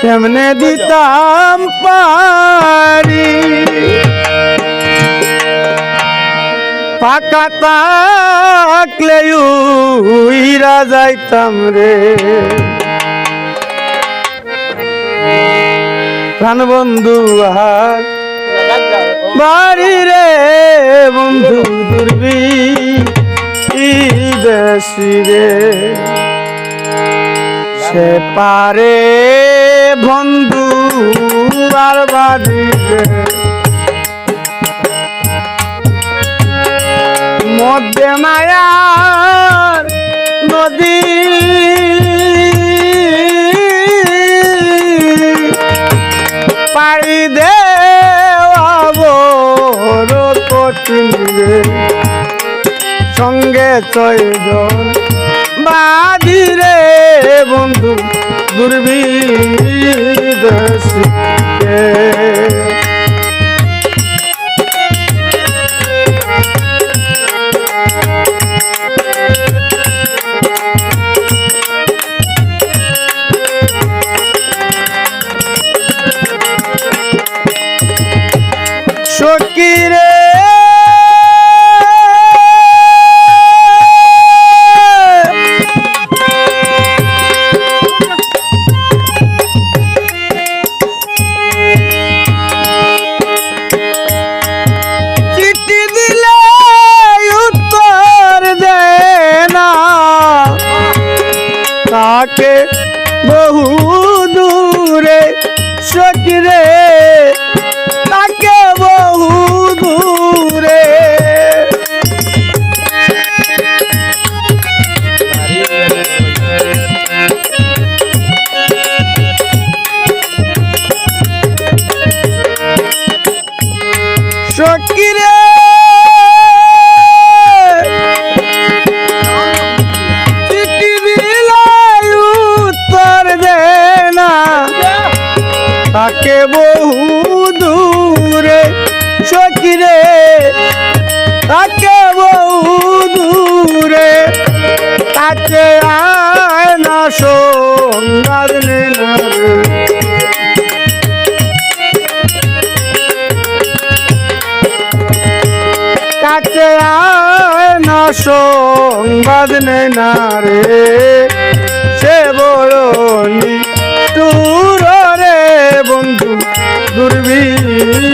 কেমনে দিতাম পারি ফাঁকা থাকলে উইরা যাইতাম রে প্রাণ বন্ধু আর বাড়ি রে বন্ধু দুর্বি দেশি রে সে পারে বন্ধু আর বাড়ি রে মধ্যে মায়ার নদী পাড়ি দেওয়া বড় কঠিন রে সঙ্গে ছয়জন বাঁধি রে বন্ধু দুর্বিদেশী সকিরে চিঠি দিলে উত্তর দেয় না তাকে বহু দূরে সকিরে তাকে বহু দূরে সকিরে চিঠি দিলে উত্তর দেয় না তাকে বহু দূরে সকিরে তাকে বহু দূরে তাকে আয় না সংবাদ নেনা কাছে আয় না সংবাদ নেনা রে সে বড় নিষ্ঠুর রে বন্ধু দুর্বিদেশী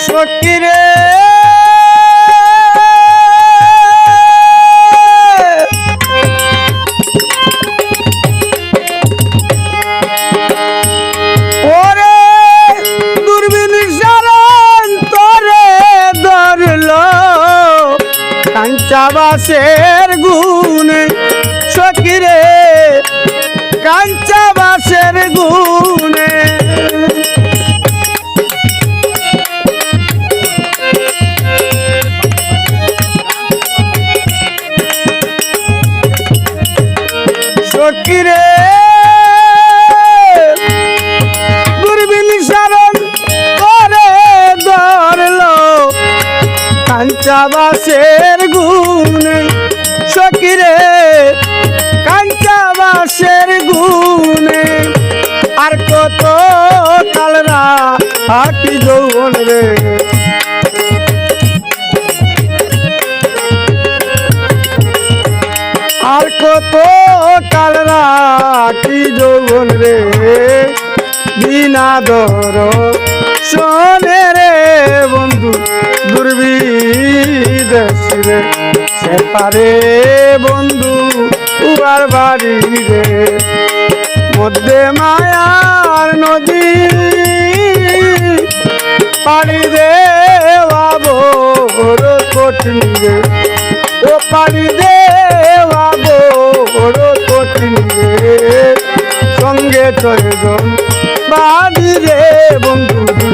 সকিরে ওরে দূরবীন শরণ তোরে ধরলো কাঞ্চাবাসের গুণে সকিরে কাঞ্চাবাসের গুণে সকিরে দূরবীন শরণ করে ধরলো কাঞ্চাবাসের গুণে সকিরে কাঞ্চাবাসের গুণে আর কত কালরা হাটি যৌবন রে আর কত কাল রাখি যৌবন রে বিনা দর শোনে রে বন্ধু দুর্বিদেশী রে সে পারে বন্ধু উয়ার বাড়ি রে মধ্যে মায়ার নদী পাড়ি দেওয়া বড় কঠিন রে ও পাড়ি দেওয়া বড় কঠিন রে চয়জন বাড়ি রে বন্ধু